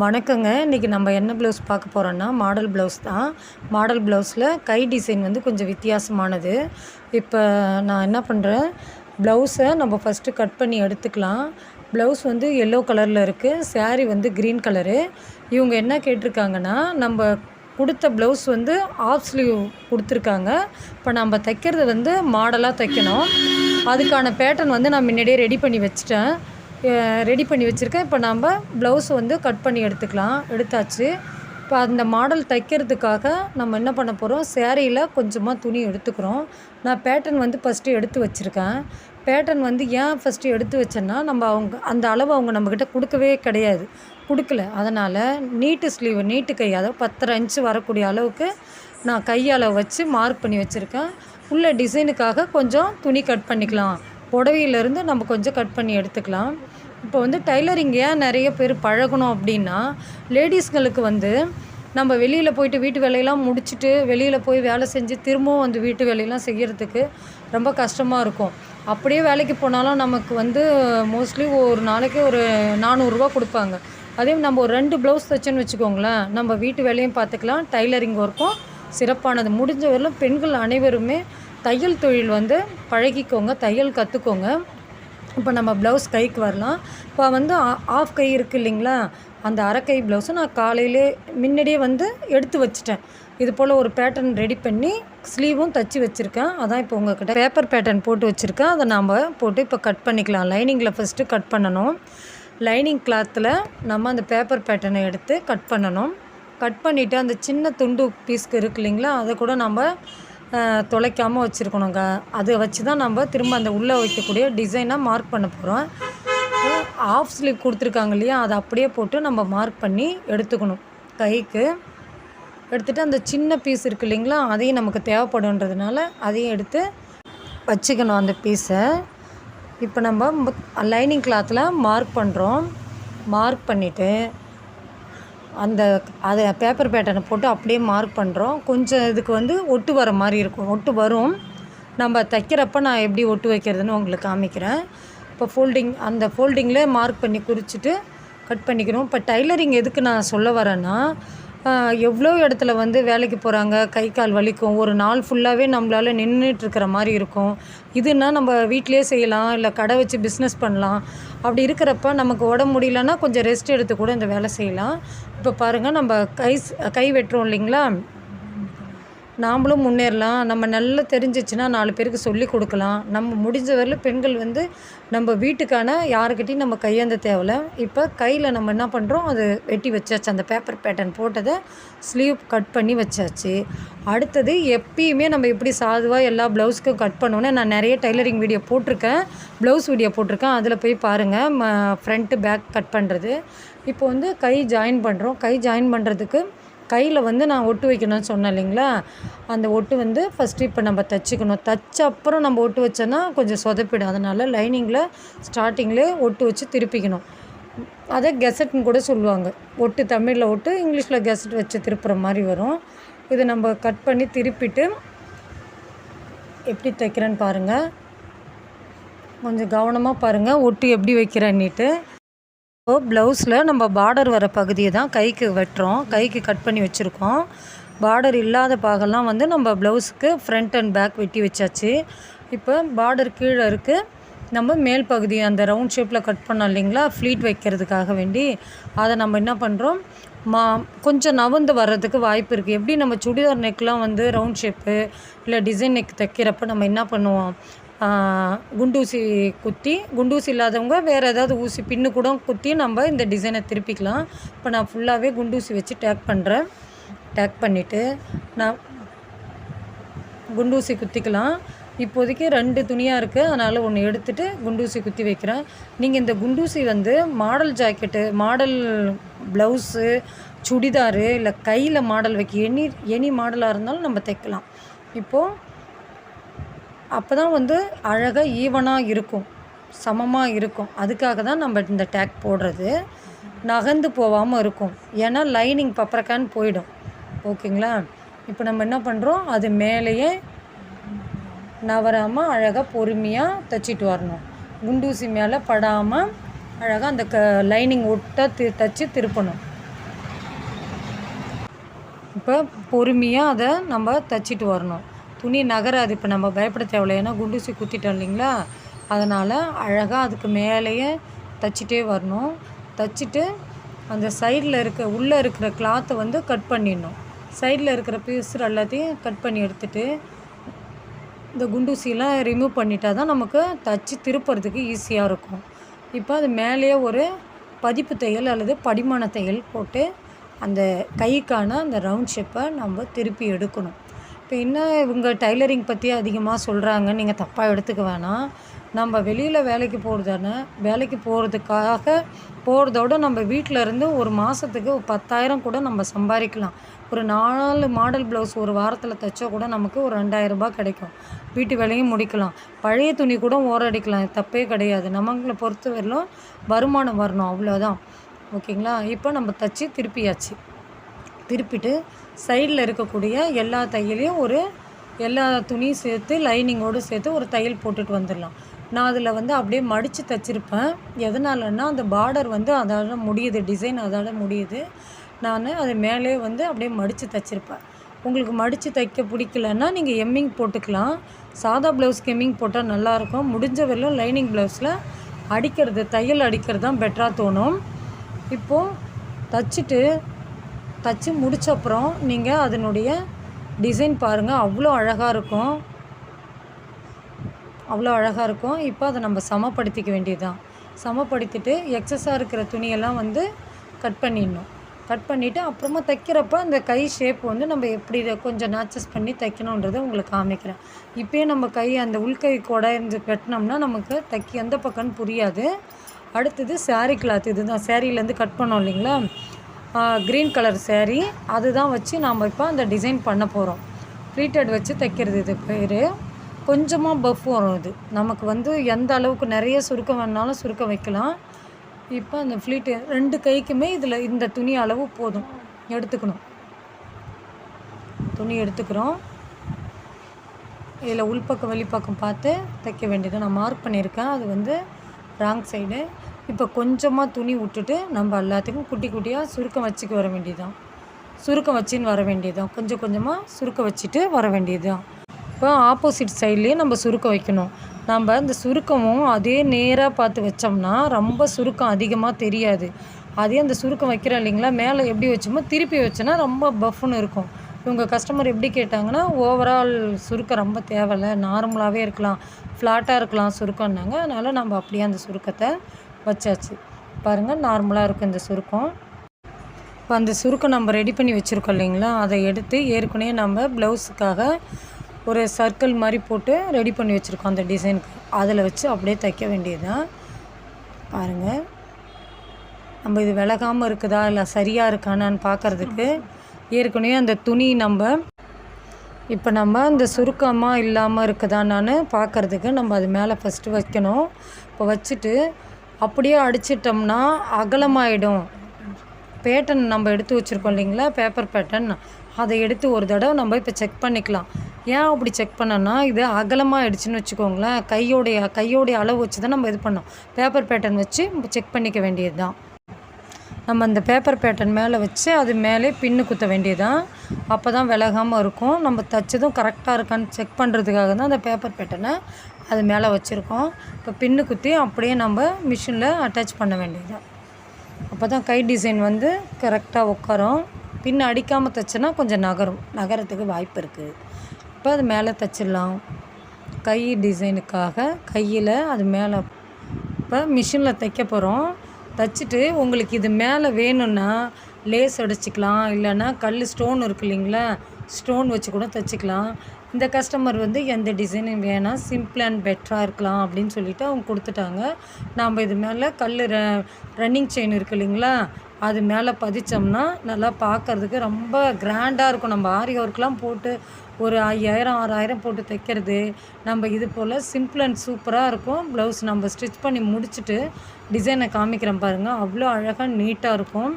வணக்கங்க. இன்றைக்கி நம்ம என்ன ப்ளவுஸ் பார்க்க போகிறோன்னா, மாடல் ப்ளவுஸ் தான். மாடல் ப்ளவுஸில் கை டிசைன் வந்து கொஞ்சம் வித்தியாசமானது. இப்போ நான் என்ன பண்ணுறேன், ப்ளவுஸை நம்ம ஃபஸ்ட்டு கட் பண்ணி எடுத்துக்கலாம். ப்ளவுஸ் வந்து எல்லோ கலரில் இருக்குது, சாரீ வந்து க்ரீன் கலரு. இவங்க என்ன கேட்டிருக்காங்கன்னா, நம்ம கொடுத்த ப்ளவுஸ் வந்து ஆஃப் ஸ்லீவ் கொடுத்துருக்காங்க. இப்போ நம்ம தைக்கிறது வந்து மாடலாக தைக்கணும். அதுக்கான பேட்டர்ன் வந்து நான் முன்னாடியே ரெடி பண்ணி வச்சுருக்கேன். இப்போ நம்ம ப்ளவுஸ் வந்து கட் பண்ணி எடுத்தாச்சு. இப்போ அந்த மாடல் தைக்கிறதுக்காக நம்ம என்ன பண்ண போகிறோம், சேரீயில் கொஞ்சமாக துணி எடுத்துக்கிறோம். நான் பேட்டர்ன் வந்து ஃபஸ்ட்டு எடுத்து வச்சுருக்கேன். பேட்டர்ன் வந்து ஏன் ஃபஸ்ட்டு எடுத்து வச்சேன்னா, அந்த அளவு அவங்க நம்மக்கிட்ட கொடுக்கல. அதனால் நீட்டு கை, அதாவது 10.5 இன்ச்சு வரக்கூடிய அளவுக்கு நான் கையால் வச்சு மார்க் பண்ணி வச்சுருக்கேன். உள்ள டிசைனுக்காக கொஞ்சம் துணி கட் பண்ணிக்கலாம். புடவையிலேருந்து நம்ம கொஞ்சம் கட் பண்ணி எடுத்துக்கலாம். இப்போ வந்து டைலரிங் ஏன் நிறைய பேர் பழகணும் அப்படின்னா, லேடிஸ்களுக்கு வந்து நம்ம வெளியில் போயிட்டு வீட்டு வேலையெல்லாம் முடிச்சுட்டு வெளியில் போய் வேலை செஞ்சு திரும்பவும் வந்து வீட்டு வேலையெல்லாம் செய்கிறதுக்கு ரொம்ப கஷ்டமாக இருக்கும். அப்படியே வேலைக்கு போனாலும் நமக்கு வந்து மோஸ்ட்லி ஒரு நாளைக்கு ஒரு 400 ரூபா கொடுப்பாங்க. அதே நம்ம ஒரு 2 ப்ளவுஸ் தைச்சோன்னு வச்சுக்கோங்களேன், நம்ம வீட்டு வேலையும் பார்த்துக்கலாம், டைலரிங் ஒர்க்கும் சிறப்பானது. முடிஞ்ச வரையிலும் பெண்கள் அனைவருமே தையல் தொழில் வந்து பழகிக்கோங்க, தையல் கற்றுக்கோங்க. இப்போ நம்ம ப்ளவுஸ் கைக்கு வரலாம். இப்போ வந்து ஆஃப் கை இருக்குது இல்லைங்களா, அந்த அரைக்கை ப்ளவுஸை நான் காலையிலே முன்னாடியே வந்து எடுத்து வச்சுட்டேன். இது போல் ஒரு பேட்டர்ன் ரெடி பண்ணி ஸ்லீவும் தைச்சி வச்சுருக்கேன். அதான் இப்போ உங்கள்கிட்ட பேப்பர் பேட்டர்ன் போட்டு வச்சுருக்கேன். அதை நாம் போட்டு இப்போ கட் பண்ணிக்கலாம். லைனிங்கில் ஃபஸ்ட்டு கட் பண்ணணும். லைனிங் கிளாத்தில் நம்ம அந்த பேப்பர் பேட்டர்னை எடுத்து கட் பண்ணணும். கட் பண்ணிவிட்டு அந்த சின்ன துண்டு பீஸ்க்கு இருக்குது இல்லைங்களா, அதை கூட நம்ம தொலைக்காமல் வச்சுருக்கணுங்க. அதை வச்சு தான் நம்ம திரும்ப அந்த உள்ளே வைக்கக்கூடிய டிசைனாக மார்க் பண்ண போகிறோம். ஆஃப் ஸ்லீவ் கொடுத்துருக்காங்க இல்லையா, அதை அப்படியே போட்டு நம்ம மார்க் பண்ணி எடுத்துக்கணும். கைக்கு எடுத்துகிட்டு அந்த சின்ன பீஸ் இருக்குது இல்லைங்களா, அதையும் நமக்கு தேவைப்படுன்றதுனால அதையும் எடுத்து வச்சுக்கணும் அந்த பீஸை. இப்போ நம்ம லைனிங் கிளாத்தில் மார்க் பண்ணுறோம். மார்க் பண்ணிவிட்டு அதை பேப்பர் பேட்டர்னை போட்டு அப்படியே மார்க் பண்ணுறோம். கொஞ்சம் இதுக்கு வந்து ஒட்டு வர மாதிரி இருக்கும், ஒட்டு வரும். நம்ம தைக்கிறப்ப நான் எப்படி ஒட்டு வைக்கிறதுன்னு உங்களுக்கு காமிக்கிறேன். இப்போ அந்த ஃபோல்டிங்கில் மார்க் பண்ணி குறிச்சிட்டு கட் பண்ணிக்கணும். இப்போ டைலரிங் எதுக்கு நான் சொல்ல வரேன்னா, எவ்வளோ இடத்துல வந்து வேலைக்கு போகிறாங்க, கை கால் வலிக்கும், ஒரு நாள் ஃபுல்லாகவே நம்மளால் நின்றுட்டுருக்கிற மாதிரி இருக்கும். இதுன்னா நம்ம வீட்டிலே செய்யலாம், இல்லை கடை வச்சு பிஸ்னஸ் பண்ணலாம். அப்படி இருக்கிறப்ப நமக்கு உடம்பு முடியலன்னா கொஞ்சம் ரெஸ்ட் எடுத்து கூட இந்த வேலை செய்யலாம். இப்போ பாருங்கள், நம்ம கை வெட்டுறோம் இல்லைங்களா, நாம்ளும் முன்னேறலாம். நம்ம நல்லா தெரிஞ்சிச்சுன்னா 4 பேருக்கு சொல்லி கொடுக்கலாம். நம்ம முடிஞ்ச வரையிலும் பெண்கள் வந்து நம்ம வீட்டுக்கான யாருக்கிட்டையும் நம்ம கையேந்த தேவையில்ல. இப்போ கையில் நம்ம என்ன பண்ணுறோம், அது வெட்டி வச்சாச்சு. அந்த பேப்பர் பேட்டர்ன் போட்டதை ஸ்லீவ் கட் பண்ணி வச்சாச்சு. அடுத்தது எப்பயுமே நம்ம எப்படி சாதுவாக எல்லா ப்ளவுஸ்க்கும் கட் பண்ணோன்னே, நான் நிறைய டைலரிங் வீடியோ போட்டிருக்கேன், ப்ளவுஸ் வீடியோ போட்டிருக்கேன், அதில் போய் பாருங்கள். ஃப்ரண்ட்டு பேக் கட் பண்ணுறது. இப்போ வந்து கை ஜாயின் பண்ணுறோம். கை ஜாயின் பண்ணுறதுக்கு கையில் வந்து நான் ஒட்டு வைக்கணும்னு சொன்னேன் இல்லைங்களா, அந்த ஒட்டு வந்து ஃபஸ்ட்டு இப்போ நம்ம தைச்சிக்கணும். தைச்ச அப்புறம் நம்ம ஒட்டு வச்சோன்னா கொஞ்சம் சொதப்பிடும். அதனால் லைனிங்கில் ஸ்டார்டிங்லேயே ஒட்டு வச்சு திருப்பிக்கணும். அதை கெசட்னு கூட சொல்லுவாங்க. ஒட்டு தமிழில் ஒட்டு, இங்கிலீஷில் கெசட் வச்சு திருப்புற மாதிரி வரும். இதை நம்ம கட் பண்ணி திருப்பிட்டு எப்படி தைக்கிறேன்னு பாருங்கள். கொஞ்சம் கவனமாக பாருங்கள் ஒட்டு எப்படி வைக்கிறேன்னிட்டு. ப்ளவுஸில் நம்ம பார்டர் வர பகுதியை தான் கைக்கு வெட்டுறோம். கைக்கு கட் பண்ணி வச்சுருக்கோம். பார்டர் இல்லாத பாகெல்லாம் வந்து நம்ம ப்ளவுஸுக்கு ஃப்ரண்ட் அண்ட் பேக் வெட்டி வச்சாச்சு. இப்போ பார்டர் கீழே இருக்குது. நம்ம மேல் பகுதி அந்த ரவுண்ட் ஷேப்பில் கட் பண்ணோம் இல்லைங்களா, ஃப்ளீட் வைக்கிறதுக்காக வேண்டி, அதை நம்ம என்ன பண்ணுறோம், கொஞ்சம் நவுந்து வர்றதுக்கு வாய்ப்பு இருக்குது. எப்படி நம்ம சுடிதார் நெக்லாம் வந்து ரவுண்ட் ஷேப்பு இல்லை டிசைன் நெக் தைக்கிறப்ப நம்ம என்ன பண்ணுவோம், குண்டூசி குத்தி, குண்டூசி இல்லாதவங்க வேறு ஏதாவது ஊசி பின்னு கூட குத்தி நம்ம இந்த டிசைனை திருப்பிக்கலாம். இப்போ நான் ஃபுல்லாகவே குண்டூசி வச்சு டேக் பண்ணுறேன். டேக் பண்ணிவிட்டு நான் குண்டூசி குத்திக்கலாம். இப்போதைக்கு 2 துணியாக இருக்குது, அதனால் ஒன்று எடுத்துகிட்டு குண்டூசி குத்தி வைக்கிறேன். நீங்கள் இந்த குண்டூசி வந்து model jacket, model blouse, churidar, இல்லை கையில் மாடல் வைக்க எனி மாடலாக இருந்தாலும் நம்ம தைக்கலாம். இப்போது அப்போ தான் வந்து அழகாக ஈவனாக இருக்கும், சமமாக இருக்கும். அதுக்காக தான் நம்ம இந்த டேக் போடுறது. நகர்ந்து போகாமல் இருக்கும், ஏன்னா லைனிங் பப்பரக்கான்னு போயிடும். ஓகேங்களா. இப்போ நம்ம என்ன பண்ணுறோம், அது மேலேயே நவராமல் அழகாக பொறுமையாக தைச்சிட்டு வரணும். குண்டூசி மேலே படாமல் அழகாக அந்த லைனிங் ஒட்ட தைச்சி திருப்பணும். இப்போ பொறுமையாக அதை நம்ம தைச்சிட்டு வரணும். துணி நகராது. இப்போ நம்ம பயப்பட தேவையில்ல, ஏன்னா குண்டூசி குத்திட்டோம் இல்லைங்களா, அதனால் அழகாக அதுக்கு மேலேயே தைச்சிட்டே வரணும். தைச்சிட்டு அந்த சைடில் உள்ளே இருக்கிற கிளாத்தை வந்து கட் பண்ணிடணும். சைடில் இருக்கிற பீஸ் எல்லாத்தையும் கட் பண்ணி எடுத்துகிட்டு இந்த குண்டூசியெலாம் ரிமூவ் பண்ணிட்டா தான் நமக்கு தைச்சி திருப்புறதுக்கு ஈஸியாக இருக்கும். இப்போ அது மேலேயே ஒரு பதிப்பு தையல் அல்லது படிமான தையல் போட்டு அந்த கைக்கான அந்த ரவுண்ட் ஷேப்பை நம்ம திருப்பி எடுக்கணும். இப்போ என்ன இவங்க டைலரிங் பற்றி அதிகமாக சொல்கிறாங்க, நீங்கள் தப்பாக எடுத்துக்க வேணாம். நம்ம வெளியில் வேலைக்கு போகிறதுக்காக போகிறதோட நம்ம வீட்டில் இருந்து ஒரு மாதத்துக்கு 10,000 கூட நம்ம சம்பாதிக்கலாம். ஒரு 4 மாடல் ப்ளவுஸ் ஒரு வாரத்தில் தைச்சா கூட நமக்கு ஒரு 2,000 ரூபாய் கிடைக்கும். வீட்டு வேலையும் முடிக்கலாம். பழைய துணி கூட ஓரடிக்கலாம், தப்பே கிடையாது. நம்மளை பொறுத்த வரலும் வருமானம் வரணும், அவ்வளோதான். ஓகேங்களா? இப்போ நம்ம தைச்சி திருப்பியாச்சு. திருப்பிட்டு சைடில் இருக்கக்கூடிய எல்லா தையலையும் எல்லா துணியும் சேர்த்து லைனிங்கோடு சேர்த்து ஒரு தையல் போட்டுட்டு வந்துடலாம். நான் அதில் வந்து அப்படியே மடித்து தைச்சிருப்பேன். எதனாலன்னா அந்த பார்டர் வந்து அதால் முடியுது, டிசைன் அதால் முடியுது. நான் அது மேலே வந்து அப்படியே மடித்து தைச்சிருப்பேன். உங்களுக்கு மடித்து தைக்க பிடிக்கலன்னா நீங்கள் எம்மிங் போட்டுக்கலாம். சாதா ப்ளவுஸ்க்கு எம்மிங் போட்டால் நல்லாயிருக்கும். முடிஞ்ச வரையிலும் லைனிங் ப்ளவுஸில் தையல் அடிக்கிறது தான் பெட்டராக தோணும். இப்போது தைச்சி முடித்த அப்புறம் நீங்கள் அதனுடைய டிசைன் பாருங்கள், அவ்வளோ அழகாக இருக்கும். இப்போ அதை நம்ம சமப்படுத்திக்க வேண்டியது தான். சமப்படுத்திட்டு எக்ஸஸாக இருக்கிற துணியெல்லாம் வந்து கட் பண்ணிடணும். கட் பண்ணிவிட்டு அப்புறமா தைக்கிறப்ப அந்த கை ஷேப் வந்து நம்ம எப்படி கொஞ்சம் நாச்சஸ் பண்ணி தைக்கணுன்றதை உங்களுக்கு காமிக்கிறேன். இப்போயே நம்ம அந்த உள்கை கொடை இருந்து கட்டினோம்னா நமக்கு எந்த பக்கம்னு புரியாது. அடுத்தது சாரீ கிளாத். இதுதான் சேரீலேருந்து கட் பண்ணோம் இல்லைங்களா, க்ரீன் கலர் சேரீ, அதுதான் வச்சு நாம் இப்போ அந்த டிசைன் பண்ண போகிறோம். ப்ளீட்டட் வச்சு தைக்கிறது இது பேர். கொஞ்சமாக பஃப் வரும். இது நமக்கு வந்து எந்த அளவுக்கு நிறைய சுருக்கம் வேணாலும் சுருக்க வைக்கலாம். இப்போ அந்த ஃப்ளீட்டு 2 கைக்குமே இந்த துணி அளவு போதும் எடுத்துக்கணும். துணி எடுத்துக்கிறோம். இதில் உள்பக்கம் வெளிப்பக்கம் பார்த்து தைக்க வேண்டியது. நான் மார்க் பண்ணியிருக்கேன், அது வந்து ராங் சைடு. இப்போ கொஞ்சமாக துணி விட்டுட்டு நம்ம எல்லாத்துக்கும் குட்டி குட்டியாக சுருக்கம் வச்சுக்க வர வேண்டியதுதான். கொஞ்சம் கொஞ்சமாக சுருக்க வச்சுட்டு வர வேண்டியதுதான். இப்போ ஆப்போசிட் சைட்லேயே நம்ம சுருக்க வைக்கணும். நம்ம இந்த சுருக்கமும் அதே நேராக பார்த்து வச்சோம்னா ரொம்ப சுருக்கம் அதிகமாக தெரியாது. அதே அந்த சுருக்கம் வைக்கிறோம் இல்லைங்களா, மேலே எப்படி வச்சோமோ திருப்பி வச்சோன்னா ரொம்ப பஃப்னு இருக்கும். இவங்க கஸ்டமர் எப்படி கேட்டாங்கன்னா, ஓவரால் சுருக்கம் ரொம்ப தேவையில்லை, நார்மலாகவே இருக்கலாம், ஃப்ளாட்டாக இருக்கலாம் சுருக்கம்னாங்க. அதனால் நம்ம அப்படியே அந்த சுருக்கத்தை வச்சாச்சு. பாருங்கள், நார்மலாக இருக்கும் இந்த சுருக்கம். இப்போ அந்த சுருக்கம் நம்ம ரெடி பண்ணி வச்சுருக்கோம் இல்லைங்களா, அதை எடுத்து ஏற்கனவே நம்ம ப்ளவுஸுக்காக ஒரு சர்க்கிள் மாதிரி போட்டு ரெடி பண்ணி வச்சுருக்கோம் அந்த டிசைனுக்கு. அதில் வச்சு அப்படியே தைக்க வேண்டியது தான். பாருங்கள், நம்ம இது விலகாமல் இருக்குதா இல்லை சரியாக இருக்கானான்னு பார்க்குறதுக்கு ஏற்கனவே அந்த துணி இப்போ நம்ம இந்த சுருக்கமாக இல்லாமல் இருக்குதான்னு பார்க்குறதுக்கு நம்ம அது மேலே ஃபஸ்ட்டு வைக்கணும். இப்போ வச்சுட்டு அப்படியே அடிச்சிட்டோம்னா அகலமாயிடும். பேட்டர்ன் நம்ம எடுத்து வச்சுருக்கோம் இல்லைங்களா, பேப்பர் பேட்டர்ன், அதை எடுத்து ஒரு தடவை நம்ம இப்போ செக் பண்ணிக்கலாம். ஏன் அப்படி செக் பண்ணோன்னா, இது அகலமாக ஆயிடுச்சுன்னு வச்சுக்கோங்களேன், கையோடைய அளவு வச்சு தான் நம்ம இது பண்ணோம். பேப்பர் பேட்டர்ன் வச்சு செக் பண்ணிக்க வேண்டியது தான். நம்ம அந்த பேப்பர் பேட்டர்ன் மேலே வச்சு அது மேலே பின்னு குத்த வேண்டியது தான். அப்போ தான் விலகாமல் இருக்கும். நம்ம தைச்சதும் கரெக்டாக இருக்கான்னு செக் பண்ணுறதுக்காக தான் அந்த பேப்பர் பேட்டர்னை அது மேலே வச்சுருக்கோம். இப்போ பின்னு குத்தி அப்படியே நம்ம மிஷினில் அட்டாச் பண்ண வேண்டியது தான். அப்போ தான் கை டிசைன் வந்து கரெக்டாக உட்காரும். பின்னு அடிக்காமல் தைச்சோன்னா கொஞ்சம் நகரத்துக்கு வாய்ப்பு இருக்குது. இப்போ அது மேலே தைச்சிடலாம். கை டிசைனுக்காக கையில் அது மேலே இப்போ மிஷினில் தைக்க போகிறோம். தைச்சிட்டு உங்களுக்கு இது மேலே வேணும்னா லேஸ் அடிச்சிக்கலாம், இல்லைன்னா ஸ்டோன் இருக்குது இல்லைங்களா, ஸ்டோன் வச்சு கூட தைச்சிக்கலாம். இந்த கஸ்டமர் வந்து எந்த டிசைனும் வேணாம், சிம்பிள் அண்ட் பெட்டராக இருக்கலாம் அப்படின்னு சொல்லிவிட்டு அவங்க கொடுத்துட்டாங்க. நாம் இது மேலே ரன்னிங் செயின் இருக்குது இல்லைங்களா, அது மேலே பதிச்சோம்னா நல்லா பார்க்குறதுக்கு ரொம்ப கிராண்டாக இருக்கும். நம்ம ஆரி ஒர்க்லாம் போட்டு ஒரு 5,000 6,000 போட்டு தைக்கிறது, நம்ம இது போல் சிம்பிள் அண்ட் சூப்பராக இருக்கும். ப்ளவுஸ் நம்ம ஸ்டிச் பண்ணி முடிச்சுட்டு டிசைனை காமிக்கிறேன் பாருங்கள், அவ்வளோ அழகாக நீட்டாக இருக்கும்.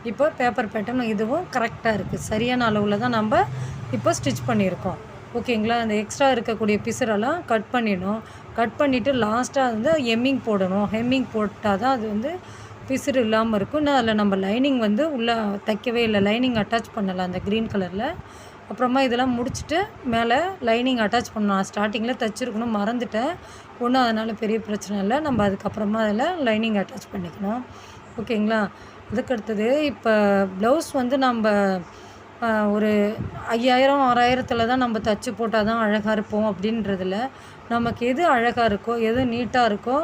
இப்போ பேப்பர் பேட்டர்ன் இதுவும் கரெக்டாக இருக்குது. சரியான அளவில் தான் நம்ம இப்போ ஸ்டிச் பண்ணியிருக்கோம். ஓகேங்களா. அந்த எக்ஸ்ட்ரா இருக்கக்கூடிய பிசரெல்லாம் கட் பண்ணிவிட்டு லாஸ்ட்டாக வந்து ஹெம்மிங் போடணும். ஹெம்மிங் போட்டால் தான் அது வந்து பிசுறு இல்லாமல் இருக்கும். நான் அதில் நம்ம லைனிங் வந்து உள்ளே தைக்கவே இல்லை, லைனிங் அட்டாச் பண்ணலை அந்த க்ரீன் கலரில். அப்புறமா இதெல்லாம் முடிச்சுட்டு மேலே லைனிங் அட்டாச் பண்ணணும். நான் ஸ்டார்டிங்கில் தைச்சிருக்கணும், மறந்துட்டேன். ஒன்றும் அதனால் பெரிய பிரச்சனை இல்லை. நம்ம அதுக்கப்புறமா அதில் லைனிங் அட்டாச் பண்ணிக்கணும். ஓகேங்களா? அதுக்கடுத்தது இப்போ ப்ளவுஸ் வந்து நம்ம ஒரு 5000 6000 தான் நம்ம தைச்சி போட்டால் தான் அழகாக இருப்போம் அப்படின்றதில்ல. நமக்கு எது அழகாக இருக்கோ, எது நீட்டாக இருக்கோ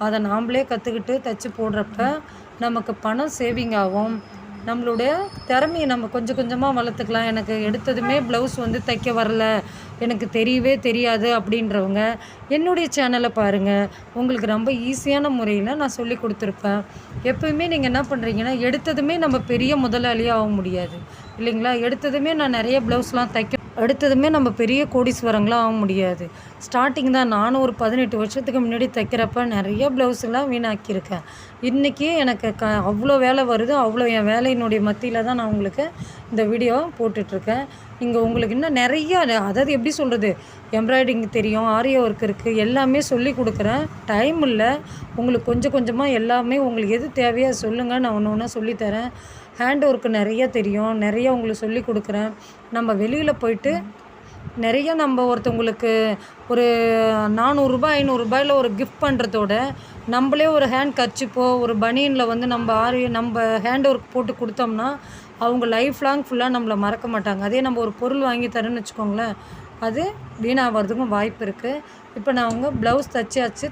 அதை நாம்ளே கற்றுக்கிட்டு தைச்சி போடுறப்ப நமக்கு பணம் சேவிங் ஆகும். நம்மளுடைய திறமையை நம்ம கொஞ்சம் கொஞ்சமாக வளர்த்துக்கலாம். எனக்கு எடுத்ததுமே ப்ளவுஸ் வந்து தைக்க வரல, எனக்கு தெரியவே தெரியாது அப்படின்றவங்க என்னுடைய சேனலை பாருங்கள். உங்களுக்கு ரொம்ப ஈஸியான முறையில் நான் சொல்லி கொடுத்துருப்பேன். எப்போயுமே நீங்கள் என்ன பண்ணுறீங்கன்னா, எடுத்ததுமே நம்ம பெரிய முதலாளியாக ஆக முடியாது இல்லைங்களா? எடுத்ததுமே நான் நிறைய ப்ளவுஸ்லாம் எடுத்ததுமே நம்ம பெரிய கோடீஸ்வரங்களாம் ஆக முடியாது. ஸ்டார்டிங் தான். நானும் ஒரு 18 வருஷத்துக்கு முன்னாடி தைக்கிறப்ப நிறைய ப்ளவுஸ்லாம் வீணாக்கியிருக்கேன். இன்றைக்கி எனக்கு அவ்வளோ வேலை வருது. அவ்வளோ என் வேலையினுடைய மத்தியில் தான் நான் உங்களுக்கு இந்த வீடியோ போட்டுட்ருக்கேன். இங்கே உங்களுக்கு இன்னும் நிறையா, அதாவது எப்படி சொல்கிறது, எம்ப்ராய்டிங் தெரியும், ஆரி ஒர்க் இருக்குது, எல்லாமே சொல்லி கொடுக்குறேன். டைம் இல்லை. உங்களுக்கு கொஞ்சம் கொஞ்சமாக எல்லாமே உங்களுக்கு எது தேவையோ சொல்லுங்கள், நான் ஒன்று ஒன்றா சொல்லித்தரேன். ஹேண்ட் ஒர்க்கு நிறைய தெரியும், நிறைய உங்களுக்கு சொல்லி கொடுக்குறேன். நம்ம வெளியில் போயிட்டு நிறைய நம்ம ஒருத்தவங்களுக்கு ஒரு 400 500 ஒரு கிஃப்ட் பண்ணுறதோட நம்மளே ஒரு ஹேண்ட் கர்ச்சிப்போ ஒரு பனியனில் வந்து நம்ம ஹேண்ட் ஒர்க் போட்டு கொடுத்தோம்னா அவங்க லைஃப் லாங் ஃபுல்லாக நம்மளை மறக்க மாட்டாங்க. அதே நம்ம ஒரு பொருள் வாங்கி தரேன்னு வச்சுக்கோங்களேன், அது வீணாகிறதுக்கும் வாய்ப்பு இருக்குது. இப்போ நான் அவங்க ப்ளவுஸ் தைச்சாச்சு.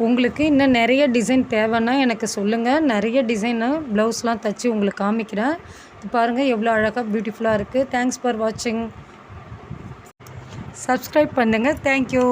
உங்களுக்கு இன்னும் நிறைய டிசைன் தேவைன்னா எனக்கு சொல்லுங்கள். நிறைய டிசைனு ப்ளவுஸ்லாம் தைச்சி உங்களுக்கு காமிக்கிறேன். இது பாருங்கள் எவ்வளோ அழகாக பியூட்டிஃபுல்லாக இருக்குது. தேங்க்ஸ் ஃபார் வாட்சிங். சப்ஸ்கிரைப் பண்ணுங்கள். தேங்க்யூ.